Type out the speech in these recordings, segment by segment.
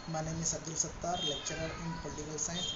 My name is Abdul Sattar, lecturer in Political Science,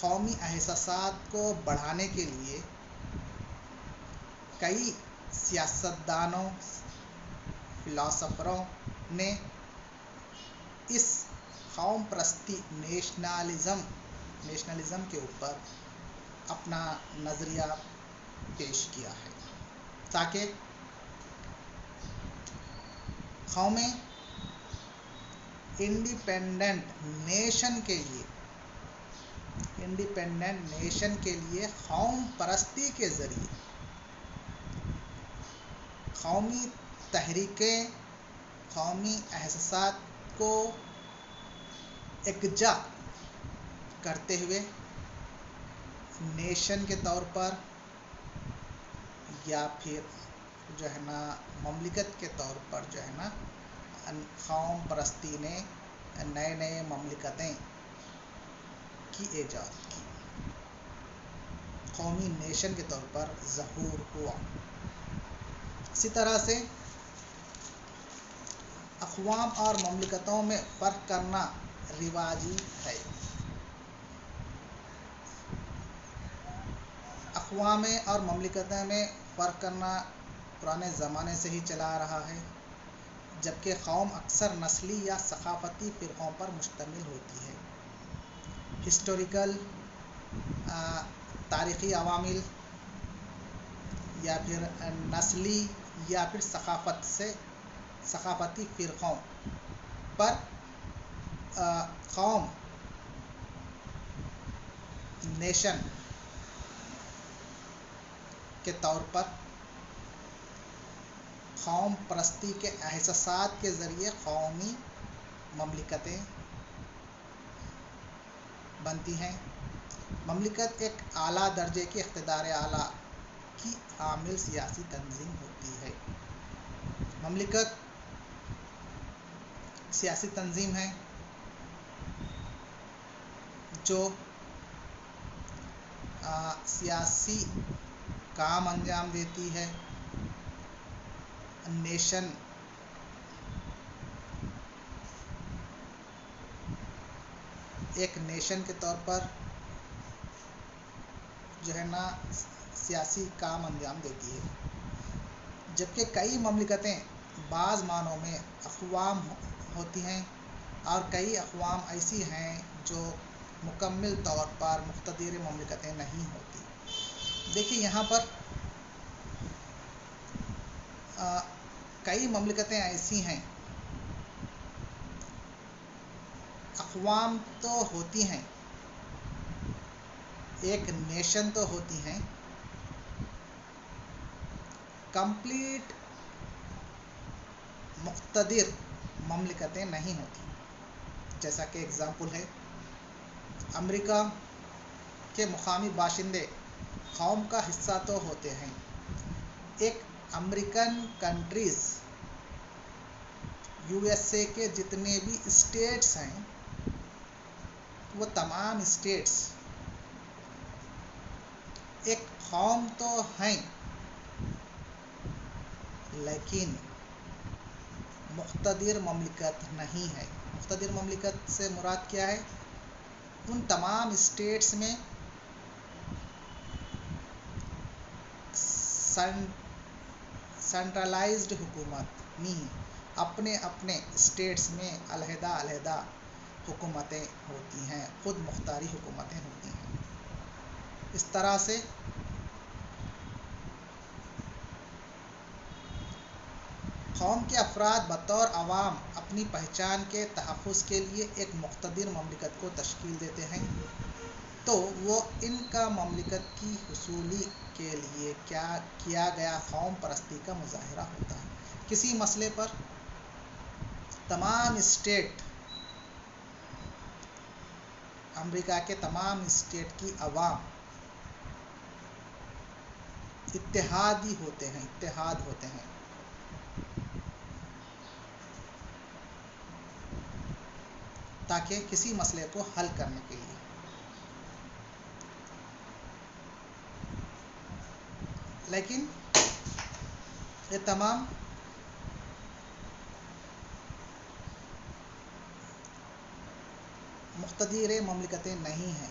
قومی احساسات کو بڑھانے کے لیے کئی سیاستدانوں، فلاسفروں نے اس قوم پرستی نیشنلزم کے اوپر اپنا نظریہ پیش کیا ہے تاکہ قومیں انڈیپینڈنٹ نیشن کے لیے قوم پرستی کے ذریعے قومی تحریکیں، قومی احساسات کو یکجا کرتے ہوئے نیشن کے طور پر یا پھر جو ہے نا مملکت کے طور پر جو ہے نا قوم پرستی نے نئے نئے مملکتیں کی ایجاد کی، قومی نیشن کے طور پر ظہور ہوا۔ اسی طرح سے اقوام اور مملکتوں میں فرق کرنا رواجی ہے۔ اقوام اور مملکتوں میں فرق کرنا پرانے زمانے سے ہی چلا آ رہا ہے، جبکہ قوم اکثر نسلی یا ثقافتی فرقوں پر مشتمل ہوتی ہے۔ ہسٹوریکل تاریخی عوامل یا پھر نسلی یا پھر ثقافتی فرقوں پر قوم، نیشن کے طور پر قوم پرستی کے احساسات کے ذریعے قومی مملکتیں بنتی ہیں۔ مملکت ایک اعلیٰ درجے کی اقتدار اعلیٰ کی حامل سیاسی تنظیم ہوتی ہے۔ مملکت سیاسی تنظیم ہے جو سیاسی کام انجام دیتی ہے۔ نیشن ایک نیشن کے طور پر جو ہے نا سیاسی کام انجام دیتی ہے، جبکہ کئی مملکتیں بعض معنوں میں اقوام ہوتی ہیں اور کئی اقوام ایسی ہیں جو مکمل طور پر مقتدر مملکتیں نہیں ہوتی۔ دیکھیے یہاں پر کئی مملکتیں ایسی ہیں، اقوام تو ہوتی ہیں، ایک نیشن تو ہوتی ہیں، کمپلیٹ مقتدر مملکتیں نہیں ہوتی۔ جیسا کہ اگزامپل ہے، امریکہ کے مقامی باشندے قوم کا حصہ تو ہوتے ہیں۔ ایک امریکن کنٹریز، USA کے جتنے بھی اسٹیٹس ہیں وہ تمام اسٹیٹس ایک قوم تو ہیں، لیکن مقتدر مملکت نہیں ہے۔ مقتدر مملکت سے مراد کیا ہے؟ ان تمام اسٹیٹس میں سینٹرلائزڈ حکومت نہیں، اپنے اپنے اسٹیٹس میں علیحدہ علیحدہ حکومتیں ہوتی ہیں، خود مختاری حکومتیں ہوتی ہیں۔ اس طرح سے قوم کے افراد بطور عوام اپنی پہچان کے تحفظ کے لیے ایک مقتدر مملکت کو تشکیل دیتے ہیں، تو وہ ان کا مملکت کی حصولی کے لیے کیا گیا قوم پرستی کا مظاہرہ ہوتا ہے۔ کسی مسئلے پر تمام اسٹیٹ، امریکہ کے تمام اسٹیٹ کی عوام اتحاد ہوتے ہیں تاکہ کسی مسئلے کو حل کرنے کے لیے۔ لیکن یہ تمام مقتدر مملکتیں نہیں ہیں۔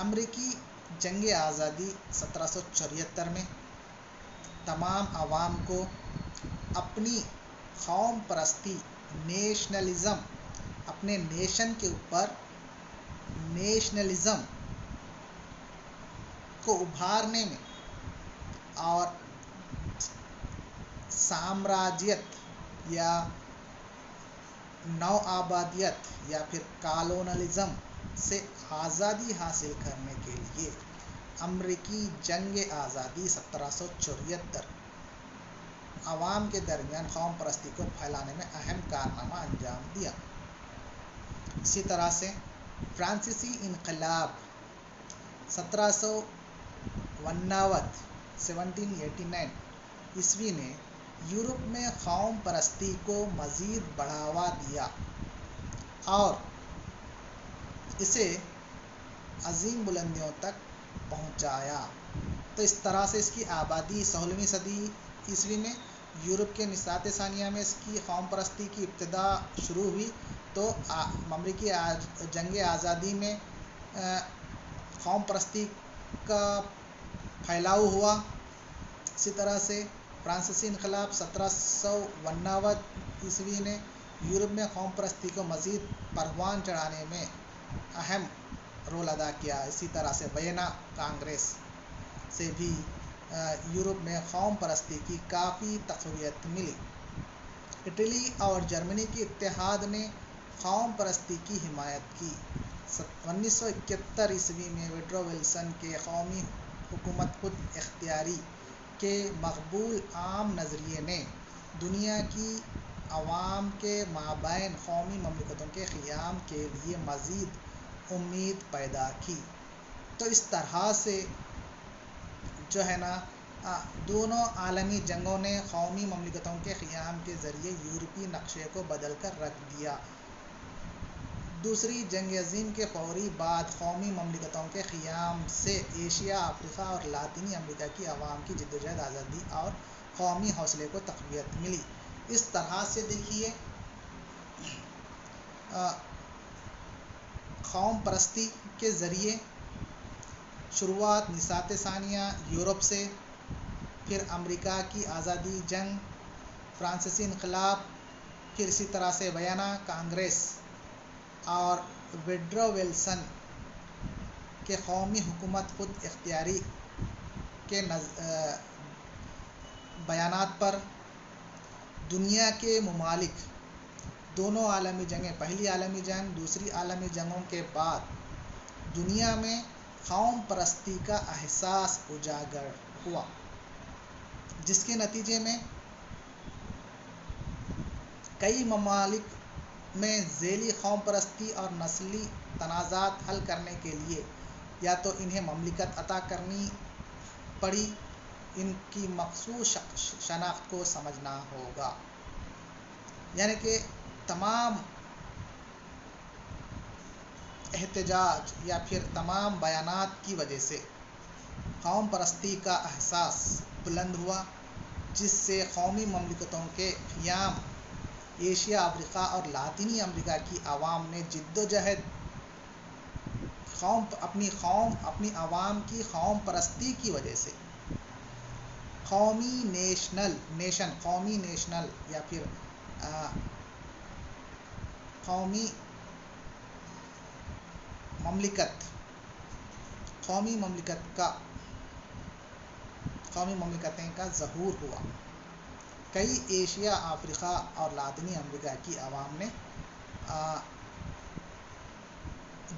امریکی جنگ آزادی 1774 میں تمام عوام کو اپنی قوم پرستی نیشنلزم، اپنے نیشن کے اوپر نیشنلزم کو ابھارنے میں اور سامراجیت یا نو آبادیت یا پھر کالونلزم سے آزادی حاصل کرنے کے لیے امریکی جنگ آزادی 1774 عوام کے درمیان قوم پرستی کو پھیلانے میں اہم کارنامہ انجام دیا۔ اسی طرح سے فرانسیسی انقلاب 1789 عیسوی نے یورپ میں قوم پرستی کو مزید بڑھاوا دیا اور اسے عظیم بلندیوں تک پہنچایا۔ تو اس طرح سے اس کی آبادی 16ویں صدی عیسوی میں یورپ کے نصات ثانیہ میں اس کی قوم پرستی کی ابتدا شروع ہوئی، تو امریکی جنگ آزادی میں قوم پرستی کا پھیلاؤ ہوا۔ اسی طرح سے فرانسیسی انقلاب 1789 عیسوی نے یورپ میں قوم پرستی کو مزید پروان چڑھانے میں اہم رول ادا کیا۔ اسی طرح سے وینا کانگریس سے بھی یورپ میں قوم پرستی کی کافی تقویت ملی۔ اٹلی اور جرمنی کے اتحاد نے قوم پرستی کی حمایت کی۔ 1971 عیسوی میں وڈرو ولسن کے قومی حکومت خود اختیاری کے مقبول عام نظریے نے دنیا کی عوام کے مابین قومی مملکتوں کے قیام کے لیے مزید امید پیدا کی۔ تو اس طرح سے جو ہے نا دونوں عالمی جنگوں نے قومی مملکتوں کے قیام کے ذریعے یورپی نقشے کو بدل کر رکھ دیا۔ دوسری جنگ عظیم کے فوری بعد قومی مملکتوں کے قیام سے ایشیا، افریقہ اور لاطینی امریکہ کی عوام کی جدوجہد، آزادی اور قومی حوصلے کو تقویت ملی۔ اس طرح سے دیکھیے قوم پرستی کے ذریعے شروعات نصات ثانیہ یورپ سے، پھر امریکہ کی آزادی جنگ، فرانسیسی انقلاب، پھر اسی طرح سے وینا کانگریس اور وڈرو ولسن کے قومی حکومت خود اختیاری کے بیانات پر دنیا کے ممالک دونوں عالمی جنگیں، پہلی عالمی جنگ، دوسری عالمی جنگوں کے بعد دنیا میں قوم پرستی کا احساس اجاگر ہوا، جس کے نتیجے میں کئی ممالک میں ذیلی قوم پرستی اور نسلی تنازعات حل کرنے کے لیے یا تو انہیں مملکت عطا کرنی پڑی۔ ان کی مخصوص شناخت کو سمجھنا ہوگا، یعنی کہ تمام احتجاج یا پھر تمام بیانات کی وجہ سے قوم پرستی کا احساس بلند ہوا، جس سے قومی مملکتوں کے قیام، ایشیا، افریقہ اور لاطینی امریکہ کی عوام نے جدوجہد اپنی عوام کی قوم پرستی کی وجہ سے قومی نیشنل یا پھر قومی مملکتیں کا ظہور ہوا۔ کئی ایشیا، افریقہ اور لاطینی امریکہ کی عوام نے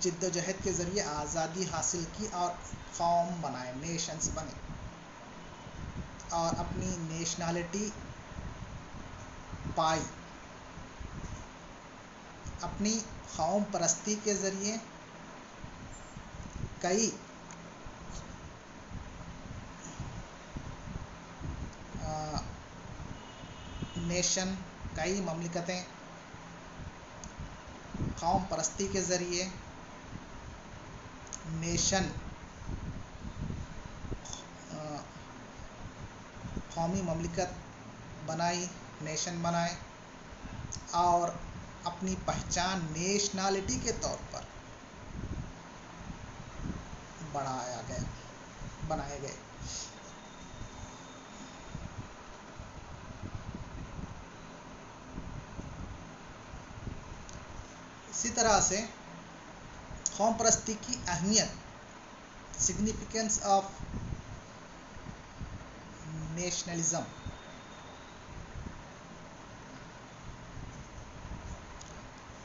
جدوجہد کے ذریعے آزادی حاصل کی اور قوم بنائے، نیشنز بنے اور اپنی نیشنلٹی پائی۔ اپنی قوم پرستی کے ذریعے کئی کئی مملکتیں قوم پرستی کے ذریعے قومی مملکت بنائی، نیشن بنائے اور اپنی پہچان نیشنالٹی کے طور پر بنائے گئے۔ اسی طرح سے قوم پرستی کی اہمیت، سگنیفیکنس آف نیشنلزم۔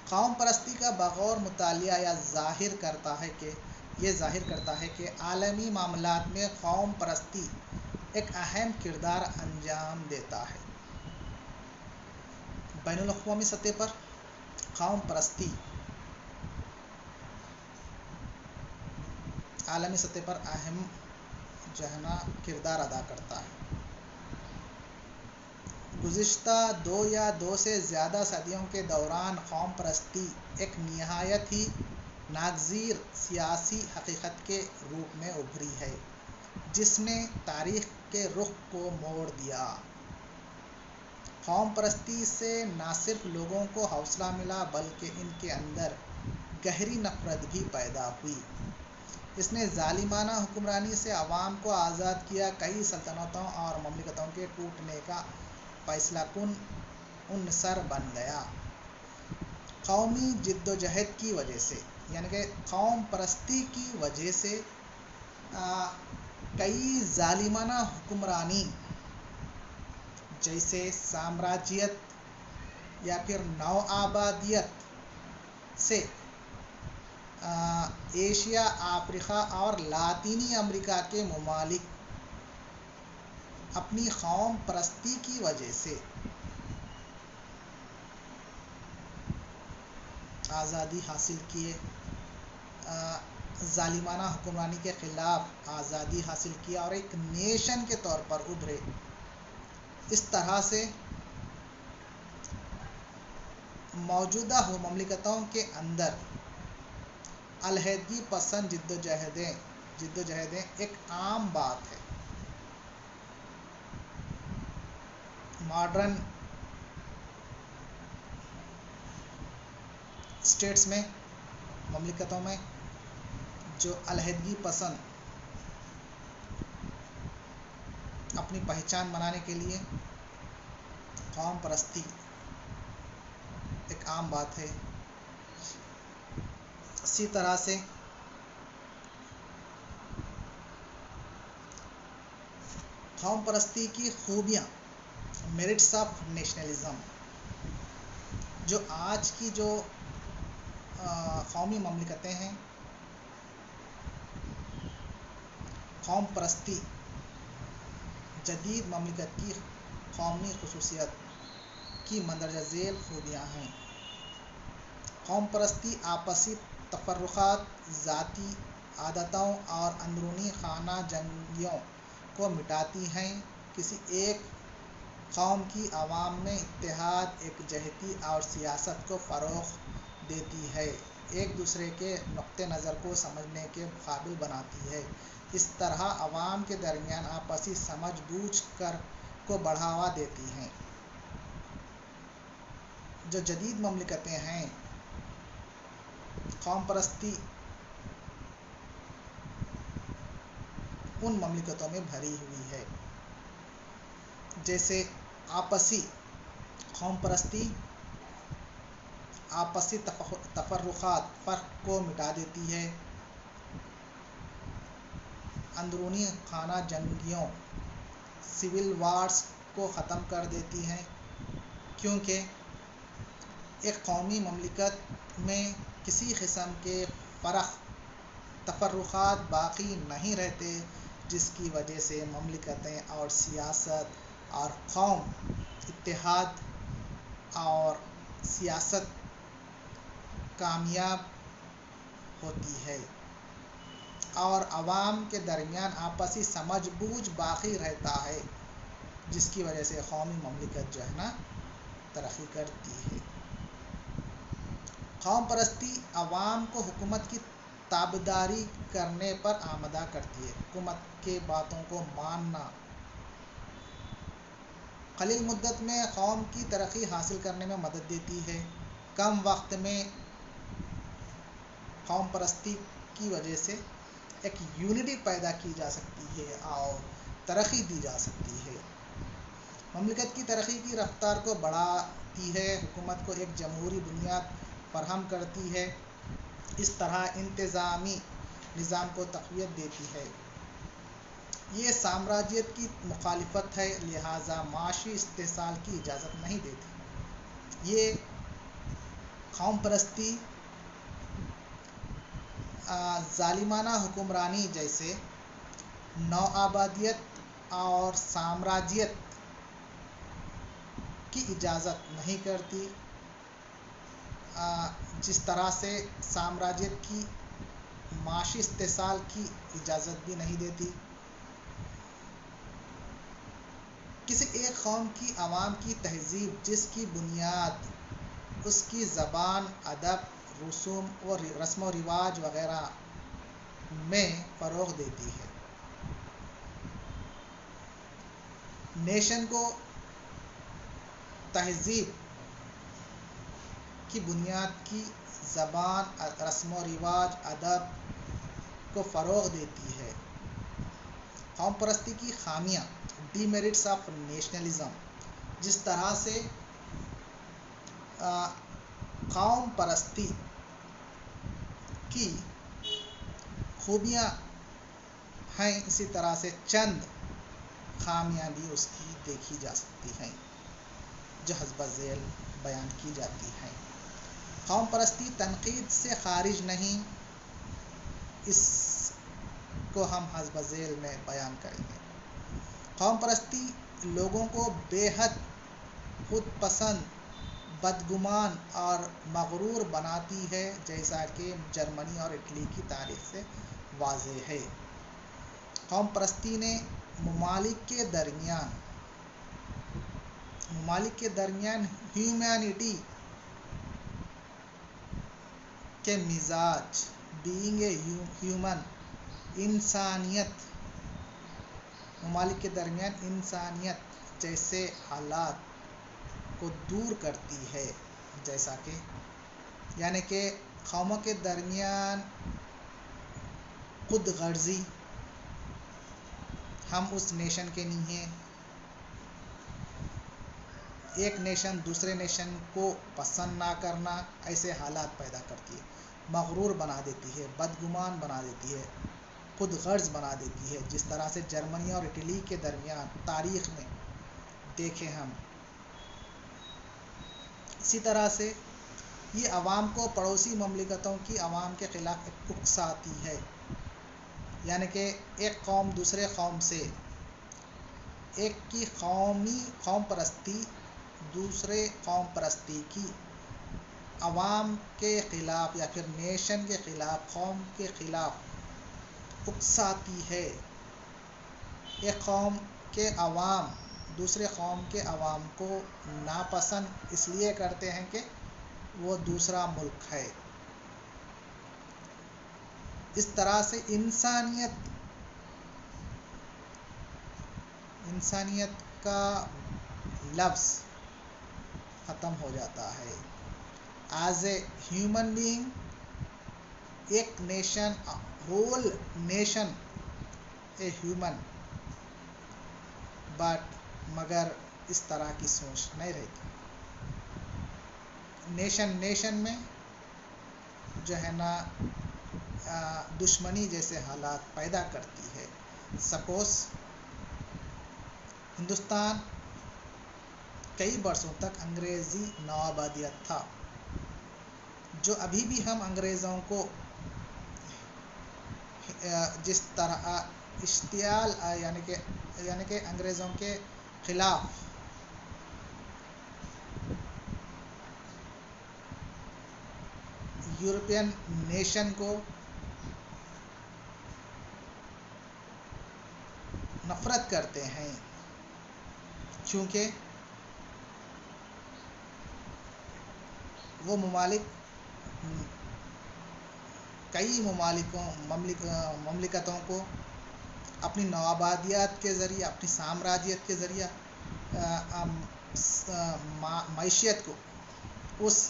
قوم پرستی کا بغور مطالعہ یہ ظاہر کرتا ہے کہ عالمی معاملات میں قوم پرستی ایک اہم کردار انجام دیتا ہے۔ بین الاقوامی سطح پر قوم پرستی عالمی سطح پر اہم کردار ادا کرتا ہے۔ گزشتہ 2 یا 2 سے زیادہ صدیوں کے دوران قوم پرستی ایک نہایت ہی ناگزیر سیاسی حقیقت کے روپ میں ابھری ہے، جس نے تاریخ کے رخ کو موڑ دیا۔ قوم پرستی سے نہ صرف لوگوں کو حوصلہ ملا بلکہ ان کے اندر گہری نفرت بھی پیدا ہوئی۔ اس نے ظالمانہ حکمرانی سے عوام کو آزاد کیا، کئی سلطنتوں اور مملکتوں کے ٹوٹنے کا فیصلہ کن عنصر بن گیا۔ قومی جدوجہد کی وجہ سے، یعنی کہ قوم پرستی کی وجہ سے کئی ظالمانہ حکمرانی جیسے سامراجیت یا پھر نوآبادیت سے ایشیا، افریقہ اور لاطینی امریکہ کے ممالک اپنی قوم پرستی کی وجہ سے آزادی حاصل کیے، ظالمانہ حکمرانی کے خلاف آزادی حاصل کیا اور ایک نیشن کے طور پر ابھرے۔ اس طرح سے موجودہ مملکتوں کے اندر علیحدگی پسند جدوجہدیں ایک عام بات ہے۔ ماڈرن اسٹیٹس میں، مملکتوں میں جو علیحدگی پسند اپنی پہچان بنانے کے لیے قوم پرستی ایک عام بات ہے۔ اسی طرح سے قوم پرستی کی خوبیاں، میرٹس آف نیشنلزم، جو آج کی جو قومی مملکتیں ہیں، قوم پرستی جدید مملکت کی قومی خصوصیت کی مندرجہ ذیل خوبیاں ہیں۔ قوم پرستی آپسی تفرقات، ذاتی عداوتوں اور اندرونی خانہ جنگیوں کو مٹاتی ہے۔ کسی ایک قوم کی عوام میں اتحاد، یکجہتی اور سیاست کو فروغ دیتی ہے، ایک دوسرے کے نقطہ نظر کو سمجھنے کے قابل بناتی ہے۔ اس طرح عوام کے درمیان آپسی سمجھ بوجھ کو بڑھاوا دیتی ہے۔ جو جدید مملکتیں ہیں، قوم پرستی ان مملکتوں میں بھری ہوئی ہے۔ جیسے آپسی قوم پرستی آپسی تفرقات، فرق کو مٹا دیتی ہے، اندرونی خانہ جنگیوں، سول وارز کو ختم کر دیتی ہے، کیونکہ ایک قومی مملکت میں کسی قسم کے تفرقات باقی نہیں رہتے، جس کی وجہ سے مملکتیں اور سیاست اور قوم اتحاد اور سیاست کامیاب ہوتی ہے اور عوام کے درمیان آپسی سمجھ بوجھ باقی رہتا ہے، جس کی وجہ سے قومی مملکت ترقی کرتی ہے۔ قوم پرستی عوام کو حکومت کی تابعداری کرنے پر آمادہ کرتی ہے۔ حکومت کے باتوں کو ماننا قلیل مدت میں قوم کی ترقی حاصل کرنے میں مدد دیتی ہے۔ کم وقت میں قوم پرستی کی وجہ سے ایک یونٹی پیدا کی جا سکتی ہے اور ترقی دی جا سکتی ہے۔ مملکت کی ترقی کی رفتار کو بڑھاتی ہے، حکومت کو ایک جمہوری بنیاد فراہم کرتی ہے، اس طرح انتظامی نظام کو تقویت دیتی ہے۔ یہ سامراجیت کی مخالفت ہے، لہذا معاشی استحصال کی اجازت نہیں دیتی۔ یہ قوم پرستی، ظالمانہ حکمرانی جیسے نوآبادیت اور سامراجیت کی اجازت نہیں کرتی، جس طرح سے سامراجیت کی معاشی استحصال کی اجازت بھی نہیں دیتی۔ کسی ایک قوم کی عوام کی تہذیب، جس کی بنیاد اس کی زبان، ادب، رسم و رواج وغیرہ میں فروغ دیتی ہے۔ نیشن کو تہذیب کی بنیاد کی زبان، رسم و رواج، ادب کو فروغ دیتی ہے۔ قوم پرستی کی خامیاں، ڈی میرٹس آف نیشنلزم، جس طرح سے قوم پرستی کی خوبیاں ہیں، اسی طرح سے چند خامیاں بھی اس کی دیکھی جا سکتی ہیں جو حسب ذیل بیان کی جاتی ہیں۔ قوم پرستی تنقید سے خارج نہیں، اس کو ہم حسب ذیل میں بیان کریں گے۔ قوم پرستی لوگوں کو بے حد خود پسند، بدگمان اور مغرور بناتی ہے، جیسا کہ جرمنی اور اٹلی کی تاریخ سے واضح ہے۔ قوم پرستی نے ممالک کے درمیان ہیومینٹی کے مزاج، بینگ اے ہیومن، ممالک کے درمیان انسانیت جیسے حالات کو دور کرتی ہے، جیسا کہ یعنی کہ قوموں کے درمیان خود غرضی، ہم اس نیشن کے نہیں ہیں، ایک نیشن دوسرے نیشن کو پسند نہ کرنا، ایسے حالات پیدا کرتی ہے، مغرور بنا دیتی ہے، بدگمان بنا دیتی ہے، خود غرض بنا دیتی ہے، جس طرح سے جرمنی اور اٹلی کے درمیان تاریخ میں دیکھیں ہم۔ اسی طرح سے یہ عوام کو پڑوسی مملکتوں کی عوام کے خلاف اکساتی ہے، یعنی کہ ایک قوم دوسرے قوم سے، ایک کی قوم پرستی دوسرے قوم پرستی کی عوام کے خلاف یا پھر نیشن کے خلاف، قوم کے خلاف اکساتی ہے۔ ایک قوم کے عوام دوسرے قوم کے عوام کو ناپسند اس لیے کرتے ہیں کہ وہ دوسرا ملک ہے۔ اس طرح سے انسانیت کا لفظ ختم ہو جاتا ہے۔ ایز اے ہیومن بینگ، ایک nation, whole nation a human, مگر اس طرح کی سوچ نہیں رہتی۔ نیشن میں جو ہے نا دشمنی جیسے حالات پیدا کرتی ہے۔ سپوز ہندوستان کئی برسوں تک انگریزی نوآبادیت تھا، جو ابھی بھی ہم انگریزوں کو جس طرح اشتعال یعنی کہ انگریزوں کے خلاف یورپین نیشن کو نفرت کرتے ہیں، کیونکہ وہ کئی مملکتوں کو اپنی نوآبادیات کے ذریعے، اپنی سامراجیت کے ذریعے معیشت کو، اس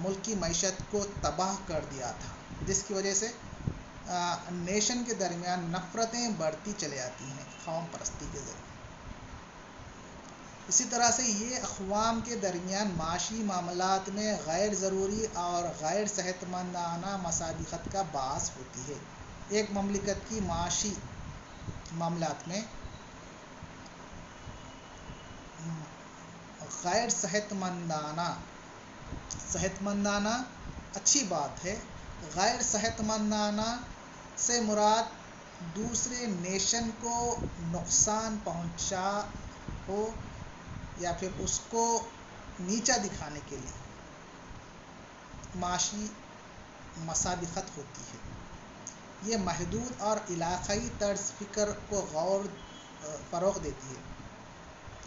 ملک کی معیشت کو تباہ کر دیا تھا، جس کی وجہ سے نیشن کے درمیان نفرتیں بڑھتی چلے آتی ہیں قوم پرستی کے ذریعے۔ اسی طرح سے یہ اقوام کے درمیان معاشی معاملات میں غیر ضروری اور غیر صحت مندانہ مسابقت کا باعث ہوتی ہے۔ ایک مملکت کی معاشی معاملات میں غیر صحت مندانہ اچھی بات ہے، غیر صحت مندانہ سے مراد دوسرے نیشن کو نقصان پہنچا ہو یا پھر اس کو نیچا دکھانے کے لیے معاشی مسابقت ہوتی ہے۔ یہ محدود اور علاقائی طرز فکر کو فروغ دیتی ہے،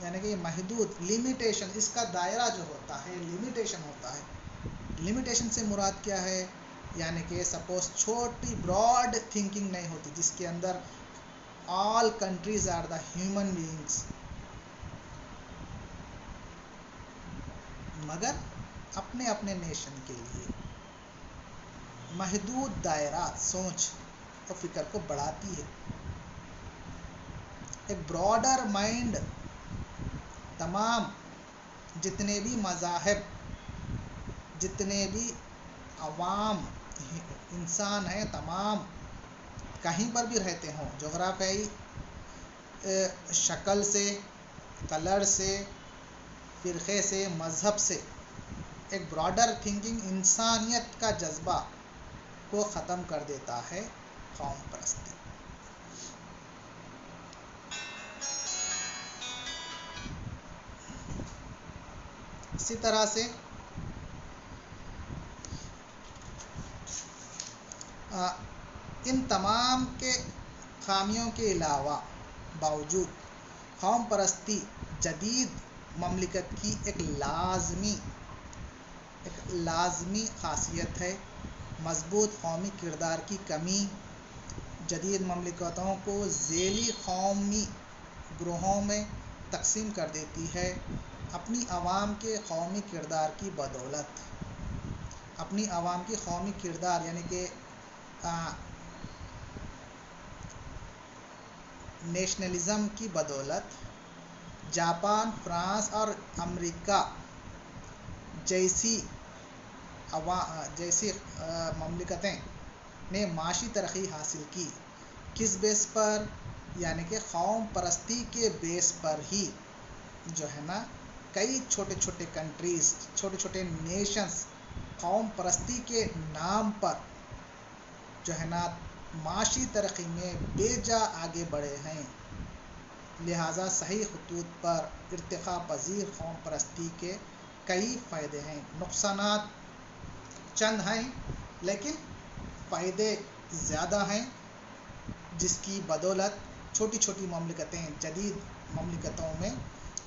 یعنی کہ یہ محدود لمیٹیشن، اس کا دائرہ جو ہوتا ہے لمیٹیشن ہوتا ہے۔ لمیٹیشن سے مراد کیا ہے؟ یعنی کہ سپوز چھوٹی براڈ تھنکنگ نہیں ہوتی جس کے اندر all countries are the human beings, مگر اپنے اپنے نیشن کے لیے محدود دائرہ سوچ اور فکر کو بڑھاتی ہے۔ ایک براڈر مائنڈ تمام جتنے بھی مذاہب، جتنے بھی عوام انسان ہیں، تمام کہیں پر بھی رہتے ہوں، جغرافیائی شکل سے، کلر سے، فرقے سے، مذہب سے، ایک براڈر تھنکنگ انسانیت کا جذبہ کو ختم کر دیتا ہے قوم پرستی۔ اسی طرح سے ان تمام کے خامیوں کے علاوہ باوجود قوم پرستی جدید مملکت کی ایک لازمی خاصیت ہے۔ مضبوط قومی کردار کی کمی جدید مملکتوں کو ذیلی قومی گروہوں میں تقسیم کر دیتی ہے۔ اپنی عوام کے قومی کردار کی بدولت، اپنی عوام کی قومی کردار یعنی کہ نیشنلزم کی بدولت جاپان، فرانس اور امریکہ جیسی مملکتیں نے معاشی ترقی حاصل کی۔ کس بیس پر؟ یعنی کہ قوم پرستی کے بیس پر ہی جو ہے نا، کئی چھوٹے چھوٹے کنٹریز، چھوٹے چھوٹے نیشنز قوم پرستی کے نام پر جو ہے نا معاشی ترقی میں بے جا آگے بڑھے ہیں۔ لہٰذا صحیح خطوط پر ارتقاء پذیر قوم پرستی کے کئی فائدے ہیں۔ نقصانات چند ہیں لیکن فائدے زیادہ ہیں، جس کی بدولت چھوٹی چھوٹی مملکتیں، جدید مملکتوں میں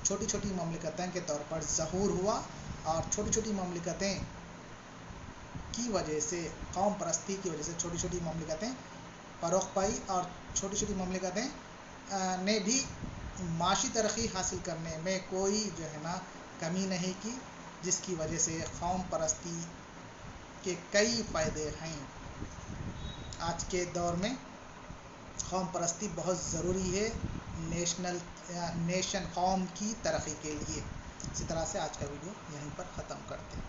چھوٹی چھوٹی مملکتیں کے طور پر ظہور ہوا، اور چھوٹی چھوٹی مملکتیں کی وجہ سے، قوم پرستی کی وجہ سے چھوٹی چھوٹی مملکتیں فروغ پائی، اور چھوٹی چھوٹی مملکتیں نے بھی معاشی ترقی حاصل کرنے میں کوئی جو ہے نا کمی نہیں کی، جس کی وجہ سے قوم پرستی کے کئی فائدے ہیں۔ آج کے دور میں قوم پرستی بہت ضروری ہے نیشن قوم کی ترقی کے لیے۔ اسی طرح سے آج کا ویڈیو یہیں پر ختم کرتے ہیں۔